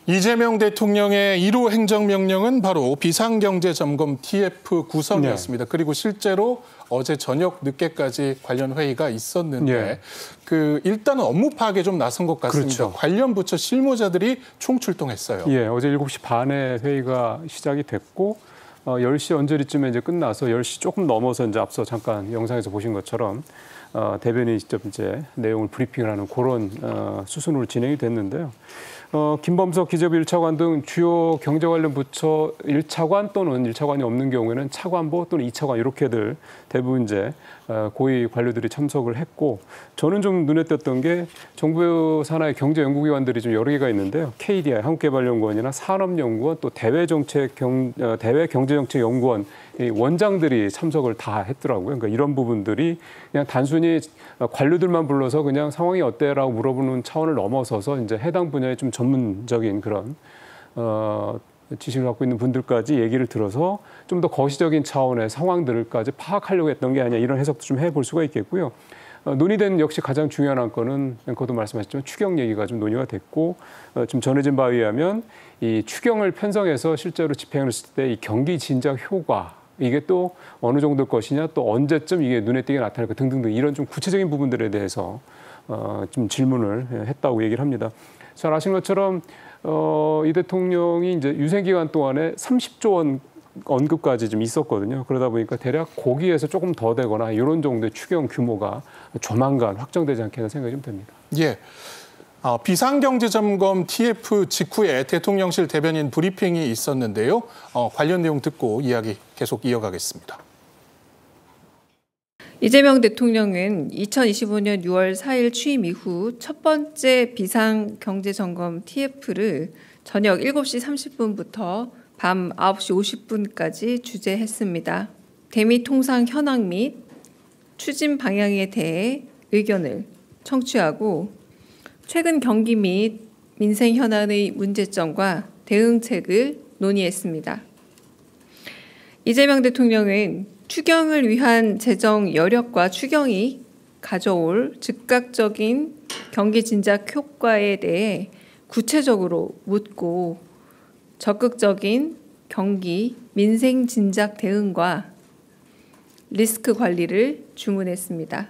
이재명 대통령의 1호 행정명령은 바로 비상경제점검 TF 구성이었습니다. 네. 그리고 실제로 어제 저녁 늦게까지 관련 회의가 있었는데 일단은 업무 파악에 좀 나선 것 같습니다. 그렇죠. 관련 부처 실무자들이 총출동했어요. 예, 어제 7시 반에 회의가 시작이 됐고 10시 언저리쯤에 이제 끝나서 10시 조금 넘어서 이제 앞서 잠깐 영상에서 보신 것처럼 대변인이 직접 이제 내용을 브리핑을 하는 그런 수순으로 진행이 됐는데요. 김범석 기재부 1차관 등 주요 경제 관련 부처 1차관 또는 1차관이 없는 경우에는 차관보 또는 2차관 이렇게들 대부분 이제 고위 관료들이 참석을 했고, 저는 좀 눈에 띄었던 게 정부 산하의 경제연구기관들이 좀 여러 개가 있는데요. KDI 한국개발연구원이나 산업연구원 또 대외경제정책연구원 원장들이 참석을 다 했더라고요. 그러니까 이런 부분들이 그냥 단순히 관료들만 불러서 그냥 상황이 어때라고 물어보는 차원을 넘어서서 이제 해당 분야의 좀 전문적인 그런 지식을 갖고 있는 분들까지 얘기를 들어서 좀 더 거시적인 차원의 상황들까지 파악하려고 했던 게 아니냐, 이런 해석도 좀 해볼 수가 있겠고요. 논의된 역시 가장 중요한 안건은 앵커도 말씀하셨지만 추경 얘기가 좀 논의가 됐고, 좀 전해진 바에 의하면 이 추경을 편성해서 실제로 집행을 했을 때 이 경기 진작 효과, 이게 또 어느 정도일 것이냐, 또 언제쯤 이게 눈에 띄게 나타날까 등등등 이런 좀 구체적인 부분들에 대해서 좀 질문을 했다고 얘기를 합니다. 잘 아시는 것처럼 이 대통령이 이제 유생 기간 동안에 30조 원 언급까지 좀 있었거든요. 그러다 보니까 대략 거기에서 조금 더 되거나 이런 정도의 추경 규모가 조만간 확정되지 않겠나 생각이 좀 됩니다. 예. 비상경제점검 TF 직후에 대통령실 대변인 브리핑이 있었는데요. 관련 내용 듣고 이야기 계속 이어가겠습니다. 이재명 대통령은 2025년 6월 4일 취임 이후 첫 번째 비상경제점검 TF를 저녁 7시 30분부터 밤 9시 50분까지 주재했습니다. 대미 통상 현황 및 추진 방향에 대해 의견을 청취하고 최근 경기 및 민생 현안의 문제점과 대응책을 논의했습니다. 이재명 대통령은 추경을 위한 재정 여력과 추경이 가져올 즉각적인 경기 진작 효과에 대해 구체적으로 묻고 적극적인 경기 민생 진작 대응과 리스크 관리를 주문했습니다.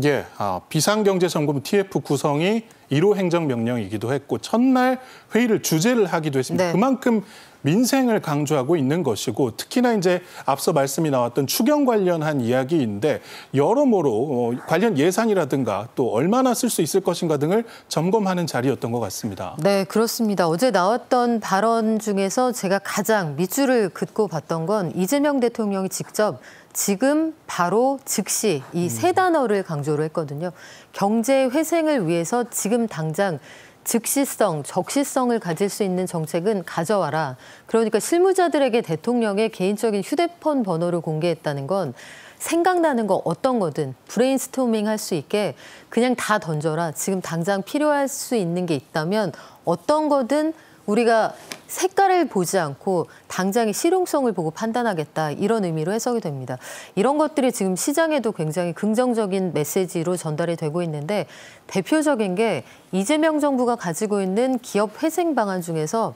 예, 비상경제점검 TF 구성이 1호 행정명령이기도 했고 첫날 회의를 주재를 하기도 했습니다. 네. 그만큼 민생을 강조하고 있는 것이고, 특히나 이제 앞서 말씀이 나왔던 추경 관련한 이야기인데 여러모로 관련 예산이라든가 또 얼마나 쓸 수 있을 것인가 등을 점검하는 자리였던 것 같습니다. 네, 그렇습니다. 어제 나왔던 발언 중에서 제가 가장 밑줄을 긋고 봤던 건 이재명 대통령이 직접 지금 바로 즉시 이 세 단어를 강조를 했거든요. 경제 회생을 위해서 지금 당장 즉시성, 적시성을 가질 수 있는 정책은 가져와라. 그러니까 실무자들에게 대통령의 개인적인 휴대폰 번호를 공개했다는 건 생각나는 거 어떤 거든 브레인스토밍 할 수 있게 그냥 다 던져라. 지금 당장 필요할 수 있는 게 있다면 어떤 거든 우리가 색깔을 보지 않고 당장의 실용성을 보고 판단하겠다, 이런 의미로 해석이 됩니다. 이런 것들이 지금 시장에도 굉장히 긍정적인 메시지로 전달이 되고 있는데, 대표적인 게 이재명 정부가 가지고 있는 기업 회생 방안 중에서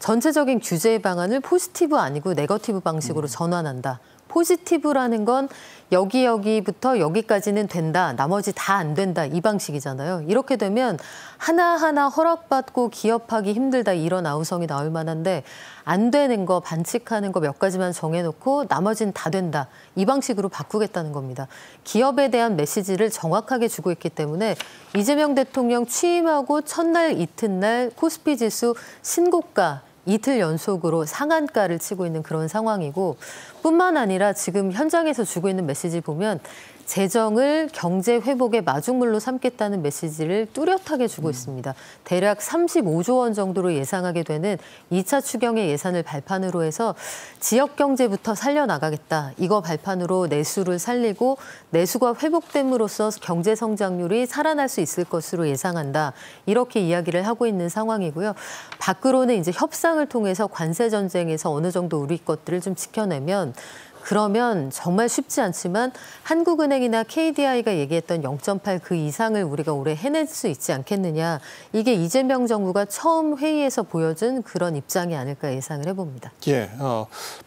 전체적인 규제 방안을 포지티브 아니고 네거티브 방식으로 전환한다. 포지티브라는 건 여기부터 여기까지는 된다, 나머지 다 안 된다, 이 방식이잖아요. 이렇게 되면 하나하나 허락받고 기업하기 힘들다, 이런 아우성이 나올 만한데 안 되는 거, 반칙하는 거 몇 가지만 정해놓고 나머지는 다 된다, 이 방식으로 바꾸겠다는 겁니다. 기업에 대한 메시지를 정확하게 주고 있기 때문에 이재명 대통령 취임하고 첫날 이튿날 코스피 지수 신고가 이틀 연속으로 상한가를 치고 있는 그런 상황이고, 뿐만 아니라 지금 현장에서 주고 있는 메시지 보면 재정을 경제 회복의 마중물로 삼겠다는 메시지를 뚜렷하게 주고 있습니다. 대략 35조 원 정도로 예상하게 되는 2차 추경의 예산을 발판으로 해서 지역 경제부터 살려나가겠다. 이거 발판으로 내수를 살리고 내수가 회복됨으로써 경제 성장률이 살아날 수 있을 것으로 예상한다. 이렇게 이야기를 하고 있는 상황이고요. 밖으로는 이제 협상을 통해서 관세 전쟁에서 어느 정도 우리 것들을 좀 지켜내면 그러면 정말 쉽지 않지만 한국은행이나 KDI가 얘기했던 0.8 그 이상을 우리가 올해 해낼 수 있지 않겠느냐. 이게 이재명 정부가 처음 회의에서 보여준 그런 입장이 아닐까 예상을 해봅니다. 예,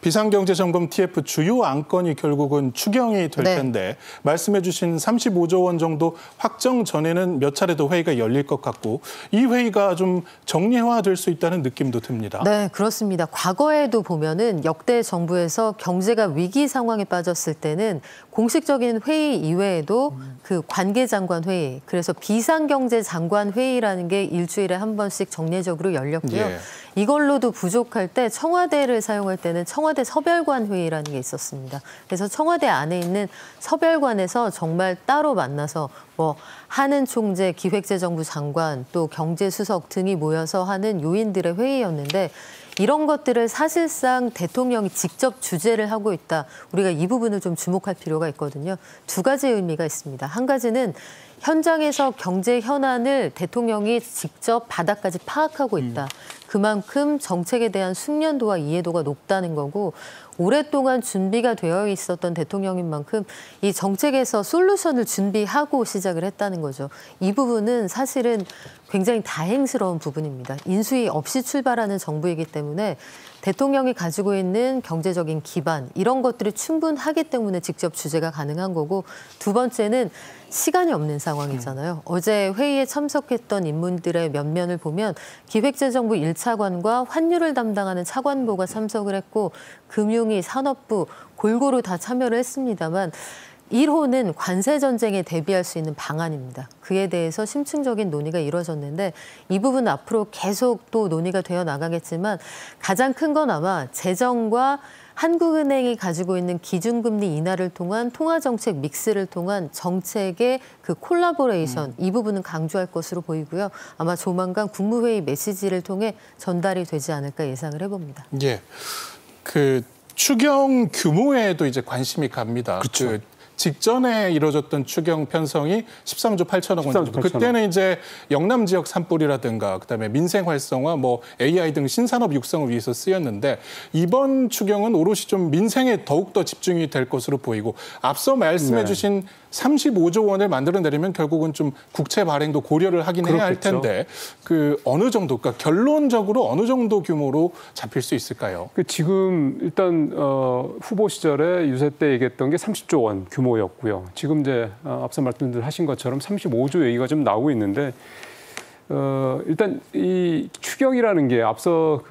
비상경제점검 TF 주요 안건이 결국은 추경이 될 텐데 말씀해 주신 35조 원 정도 확정 전에는 몇 차례 더 회의가 열릴 것 같고 이 회의가 좀 정례화될 수 있다는 느낌도 듭니다. 네, 그렇습니다. 과거에도 보면은 역대 정부에서 경제가 위기 상황에 빠졌을 때는 공식적인 회의 이외에도 그 관계장관 회의, 그래서 비상경제장관 회의라는 게 일주일에 한 번씩 정례적으로 열렸고요. 예. 이걸로도 부족할 때 청와대를 사용할 때는 청와대 서별관 회의라는 게 있었습니다. 그래서 청와대 안에 있는 서별관에서 정말 따로 만나서 뭐 하는 총재, 기획재정부 장관, 또 경제수석 등이 모여서 하는 요인들의 회의였는데 이런 것들을 사실상 대통령이 직접 주재를 하고 있다. 우리가 이 부분을 좀 주목할 필요가 있거든요. 두 가지 의미가 있습니다. 한 가지는 현장에서 경제 현안을 대통령이 직접 바닥까지 파악하고 있다. 그만큼 정책에 대한 숙련도와 이해도가 높다는 거고 오랫동안 준비가 되어 있었던 대통령인 만큼 이 정책에서 솔루션을 준비하고 시작을 했다는 거죠. 이 부분은 사실은 굉장히 다행스러운 부분입니다. 인수위 없이 출발하는 정부이기 때문에 대통령이 가지고 있는 경제적인 기반 이런 것들이 충분하기 때문에 직접 주재가 가능한 거고 두 번째는 시간이 없는 상황이잖아요. 어제 회의에 참석했던 인물들의 면면을 보면 기획재정부 1차관과 환율을 담당하는 차관보가 참석을 했고 금융위, 산업부 골고루 다 참여를 했습니다만 1호는 관세 전쟁에 대비할 수 있는 방안입니다. 그에 대해서 심층적인 논의가 이루어졌는데 이 부분 앞으로 계속 또 논의가 되어 나가겠지만 가장 큰 건 아마 재정과 한국은행이 가지고 있는 기준금리 인하를 통한 통화정책 믹스를 통한 정책의 그 콜라보레이션 이 부분은 강조할 것으로 보이고요. 아마 조만간 국무회의 메시지를 통해 전달이 되지 않을까 예상을 해봅니다. 예, 그 추경 규모에도 이제 관심이 갑니다. 그렇죠. 직전에 이루어졌던 추경 편성이 13조 8천억 원 정도. 그때는 이제 영남 지역 산불이라든가 그다음에 민생 활성화, 뭐 AI 등 신산업 육성을 위해서 쓰였는데 이번 추경은 오롯이 좀 민생에 더욱더 집중이 될 것으로 보이고 앞서 말씀해 주신 35조 원을 만들어내려면 결국은 좀 국채 발행도 고려를 하긴 해야 할 텐데 그 어느 정도, 그러니까 결론적으로 어느 정도 규모로 잡힐 수 있을까요? 지금 일단 후보 시절에 유세 때 얘기했던 게 30조 원 규모였고요. 지금 이제 앞서 말씀하신 것처럼 35조 얘기가 좀 나오고 있는데 일단 이 추경이라는 게 앞서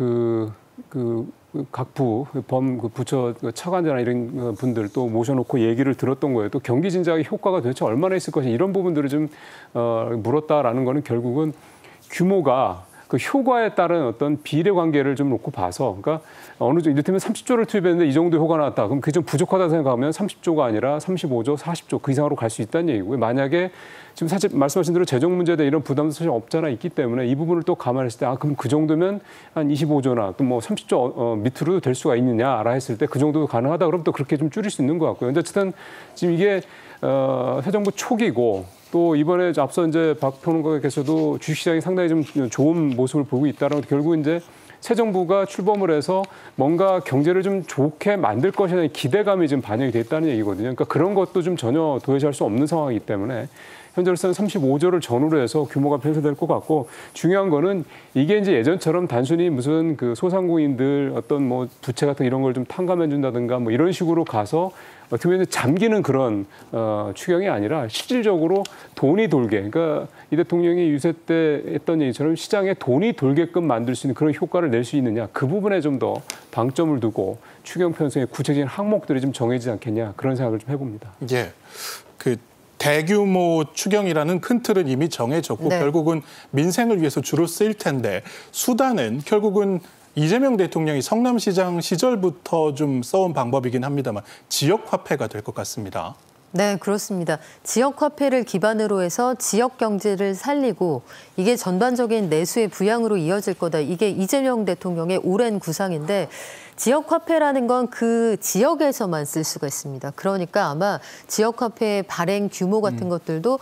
각 부처 차관이나 이런 분들 또 모셔놓고 얘기를 들었던 거예요. 또 경기 진작의 효과가 도대체 얼마나 있을 것인가 이런 부분들을 좀 물었다라는 거는 결국은 규모가 그 효과에 따른 어떤 비례 관계를 좀 놓고 봐서 그러니까 어느 정도 이를테면 30조를 투입했는데 이 정도 효과가 나왔다. 그럼 그게 좀 부족하다 생각하면 30조가 아니라 35조, 40조 그 이상으로 갈 수 있다는 얘기고요. 만약에 지금 사실 말씀하신 대로 재정 문제에 대한 이런 부담도 사실 없잖아 있기 때문에 이 부분을 또 감안했을 때 그럼 그 정도면 한 25조나 또 뭐 30조 밑으로도 될 수가 있느냐라 했을 때 그 정도도 가능하다 그러면 또 그렇게 좀 줄일 수 있는 것 같고요. 근데 어쨌든 지금 이게 새 정부 초기고 또 이번에 앞서 이제 박 평론가께서도 주식시장이 상당히 좀 좋은 모습을 보이고 있다는 것도 결국 이제 새 정부가 출범을 해서 뭔가 경제를 좀 좋게 만들 것이라는 기대감이 지금 반영이 됐다는 얘기거든요. 그러니까 그런 것도 좀 전혀 도외시할 수 없는 상황이기 때문에 현재로서는 35조를 전후로 해서 규모가 폐쇄될 것 같고 중요한 거는 이게 이제 예전처럼 단순히 무슨 그 소상공인들 어떤 뭐 부채 같은 이런 걸 좀 탕감해 준다든가 뭐 이런 식으로 가서 어떻게 보면 잠기는 그런 추경이 아니라 실질적으로 돈이 돌게 그러니까 이 대통령이 유세 때 했던 얘기처럼 시장에 돈이 돌게끔 만들 수 있는 그런 효과를 낼 수 있느냐 그 부분에 좀 더 방점을 두고 추경 편성의 구체적인 항목들이 좀 정해지지 않겠냐 그런 생각을 좀 해봅니다. 예, 그 대규모 추경이라는 큰 틀은 이미 정해졌고 결국은 민생을 위해서 주로 쓰일 텐데 수단은 결국은 이재명 대통령이 성남시장 시절부터 좀 써온 방법이긴 합니다만 지역 화폐가 될 것 같습니다. 네, 그렇습니다. 지역 화폐를 기반으로 해서 지역 경제를 살리고 이게 전반적인 내수의 부양으로 이어질 거다. 이게 이재명 대통령의 오랜 구상인데 지역 화폐라는 건 그 지역에서만 쓸 수가 있습니다. 그러니까 아마 지역 화폐의 발행 규모 같은 것들도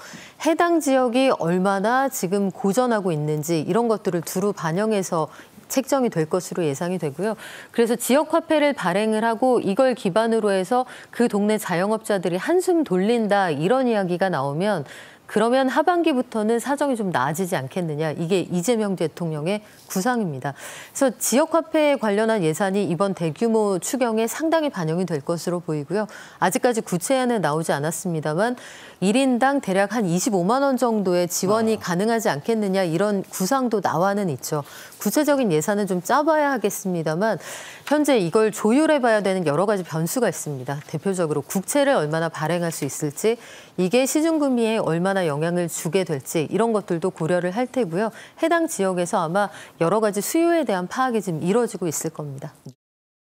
해당 지역이 얼마나 지금 고전하고 있는지 이런 것들을 두루 반영해서 책정이 될 것으로 예상이 되고요. 그래서 지역화폐를 발행을 하고 이걸 기반으로 해서 그 동네 자영업자들이 한숨 돌린다 이런 이야기가 나오면 그러면 하반기부터는 사정이 좀 나아지지 않겠느냐. 이게 이재명 대통령의 구상입니다. 그래서 지역화폐에 관련한 예산이 이번 대규모 추경에 상당히 반영이 될 것으로 보이고요. 아직까지 구체안은 나오지 않았습니다만 1인당 대략 한 25만 원 정도의 지원이 가능하지 않겠느냐 이런 구상도 나와는 있죠. 구체적인 예산은 좀 짜봐야 하겠습니다만 현재 이걸 조율해봐야 되는 여러 가지 변수가 있습니다. 대표적으로 국채를 얼마나 발행할 수 있을지, 이게 시중금리에 얼마나 영향을 주게 될지 이런 것들도 고려를 할 테고요. 해당 지역에서 아마 여러 가지 수요에 대한 파악이 지금 이루어지고 있을 겁니다.